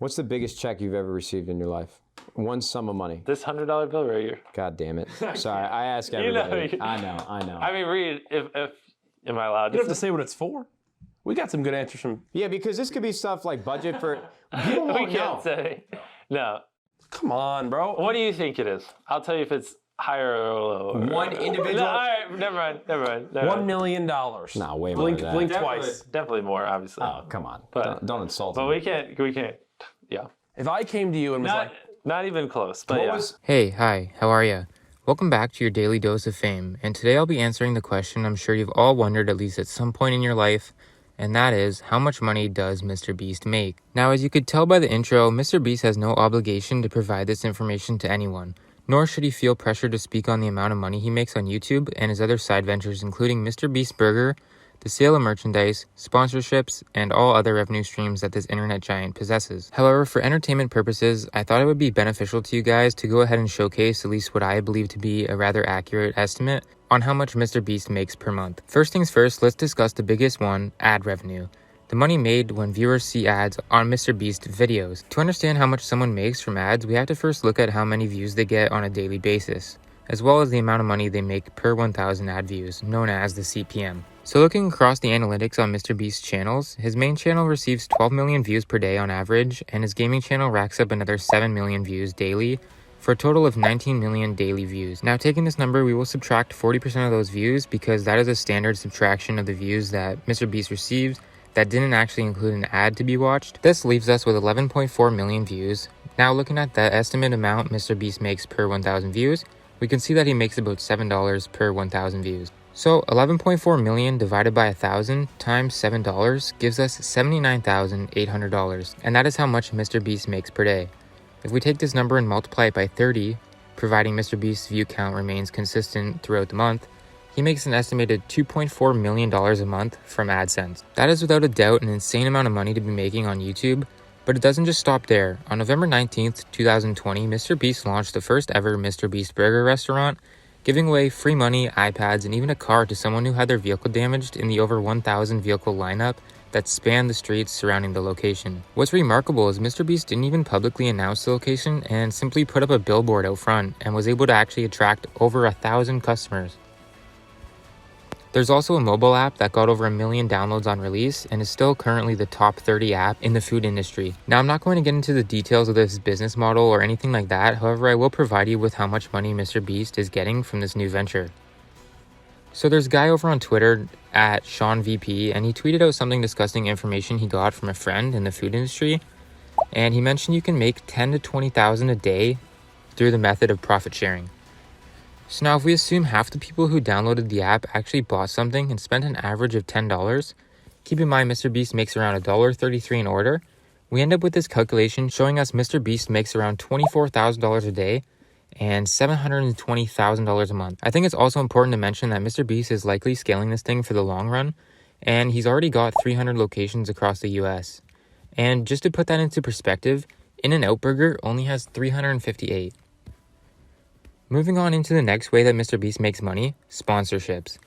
What's the biggest check you've ever received in your life? One sum of money. This $100 bill right here. God damn it. Sorry, I ask everybody. I know. I mean, read if am I allowed to? You don't have to say what it's for. We got some good answers from. Yeah, because this could be stuff like budget for. People won't we can't say. No. Come on, bro. What do you think it is? I'll tell you if it's higher or lower. One individual. No, all right, never mind. $1 million. Nah, way more than that. Blink Definitely, twice. definitely more, obviously. Oh, come on. But- Don't insult But me. we can't. Yeah. If I came to you and was like, Not even close. But yeah. Hey, hi, how are ya? Welcome back to your daily dose of fame, and today I'll be answering the question I'm sure you've all wondered at least at some point in your life, and that is, how much money does MrBeast make? Now, as you could tell by the intro, MrBeast has no obligation to provide this information to anyone, nor should he feel pressure to speak on the amount of money he makes on YouTube and his other side ventures, including MrBeast Burger, the sale of merchandise, sponsorships, and all other revenue streams that this internet giant possesses. However, for entertainment purposes, I thought it would be beneficial to you guys to go ahead and showcase at least what I believe to be a rather accurate estimate on how much MrBeast makes per month. First things first, let's discuss the biggest one, ad revenue. The money made when viewers see ads on MrBeast videos. To understand how much someone makes from ads, we have to first look at how many views they get on a daily basis, as well as the amount of money they make per 1,000 ad views, known as the CPM. So looking across the analytics on MrBeast's channels, his main channel receives 12 million views per day on average, and his gaming channel racks up another 7 million views daily, for a total of 19 million daily views. Now taking this number, we will subtract 40% of those views because that is a standard subtraction of the views that MrBeast receives that didn't actually include an ad to be watched. This leaves us with 11.4 million views. Now looking at the estimate amount MrBeast makes per 1,000 views, we can see that he makes about $7 per 1,000 views. So 11.4 million divided by 1,000 times $7 gives us $79,800, and that is how much MrBeast makes per day. If we take this number and multiply it by 30, providing MrBeast's view count remains consistent throughout the month, he makes an estimated $2.4 million a month from AdSense. That is without a doubt an insane amount of money to be making on YouTube, but it doesn't just stop there. On November 19th, 2020, MrBeast launched the first ever MrBeast Burger restaurant, giving away free money, iPads, and even a car to someone who had their vehicle damaged in the over 1,000 vehicle lineup that spanned the streets surrounding the location. What's remarkable is MrBeast didn't even publicly announce the location and simply put up a billboard out front and was able to actually attract over 1,000 customers. There's also a mobile app that got over 1 million downloads on release and is still currently the top 30 app in the food industry. Now, I'm not going to get into the details of this business model or anything like that. However, I will provide you with how much money MrBeast is getting from this new venture. So there's a guy over on Twitter at SeanVP, and he tweeted out something discussing information he got from a friend in the food industry. And he mentioned you can make $10,000 to $20,000 a day through the method of profit sharing. So now if we assume half the people who downloaded the app actually bought something and spent an average of $10, keep in mind MrBeast makes around $1.33 an order, we end up with this calculation showing us MrBeast makes around $24,000 a day and $720,000 a month. I think it's also important to mention that MrBeast is likely scaling this thing for the long run, and he's already got 300 locations across the US. And just to put that into perspective, In-N-Out Burger only has 358. Moving on into the next way that MrBeast makes money, sponsorships.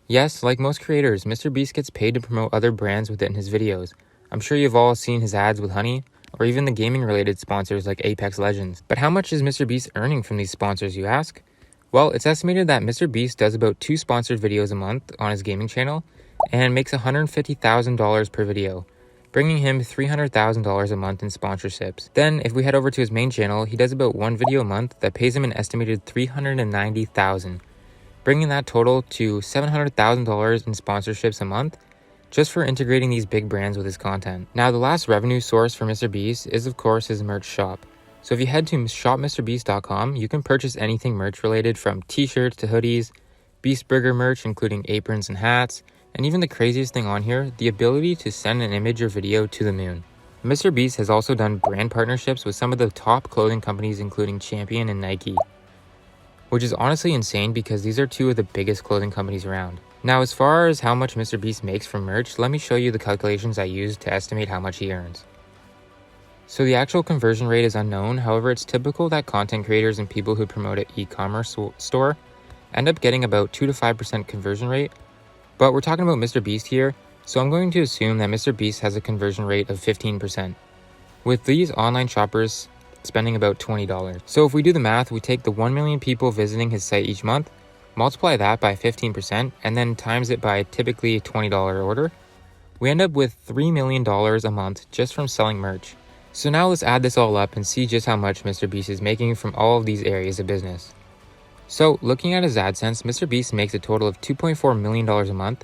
Yes, like most creators, MrBeast gets paid to promote other brands within his videos. I'm sure you've all seen his ads with Honey, or even the gaming-related sponsors like Apex Legends. But how much is MrBeast earning from these sponsors, you ask? Well, it's estimated that MrBeast does about 2 sponsored videos a month on his gaming channel and makes $150,000 per video, bringing him $300,000 a month in sponsorships. Then, if we head over to his main channel, he does about 1 video a month that pays him an estimated $390,000, bringing that total to $700,000 in sponsorships a month, just for integrating these big brands with his content. Now, the last revenue source for MrBeast is, of course, his merch shop. So if you head to shopmrbbeast.com, you can purchase anything merch related from t-shirts to hoodies, Beast Burger merch, including aprons and hats, and even the craziest thing on here, the ability to send an image or video to the moon. MrBeast has also done brand partnerships with some of the top clothing companies, including Champion and Nike, which is honestly insane because these are 2 of the biggest clothing companies around. Now, as far as how much MrBeast makes from merch, let me show you the calculations I used to estimate how much he earns. So the actual conversion rate is unknown, however, it's typical that content creators and people who promote an e-commerce store end up getting about 2 to 5% conversion rate. But we're talking about MrBeast here, so I'm going to assume that MrBeast has a conversion rate of 15%. with these online shoppers spending about $20. So if we do the math, we take the 1 million people visiting his site each month, multiply that by 15%, and then times it by typically a $20 order, we end up with $3 million a month just from selling merch. So now let's add this all up and see just how much MrBeast is making from all of these areas of business. So looking at his AdSense, MrBeast makes a total of $2.4 million a month,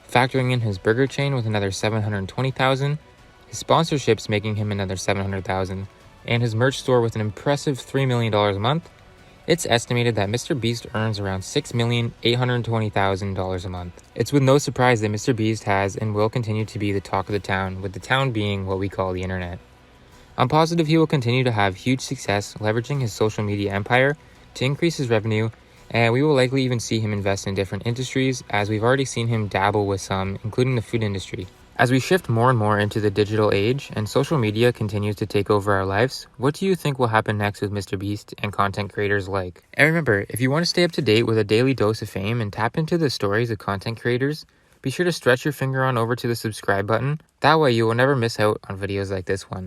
factoring in his burger chain with another $720,000, his sponsorships making him another $700,000, and his merch store with an impressive $3 million a month. It's estimated that MrBeast earns around $6,820,000 a month. It's with no surprise that MrBeast has and will continue to be the talk of the town, with the town being what we call the internet. I'm positive he will continue to have huge success leveraging his social media empire to increase his revenue, and we will likely even see him invest in different industries, as we've already seen him dabble with some, including the food industry. As we shift more and more into the digital age and social media continues to take over our lives, what do you think will happen next with MrBeast and content creators like? And remember, if you want to stay up to date with a daily dose of fame and tap into the stories of content creators, be sure to stretch your finger on over to the subscribe button. That way you will never miss out on videos like this one.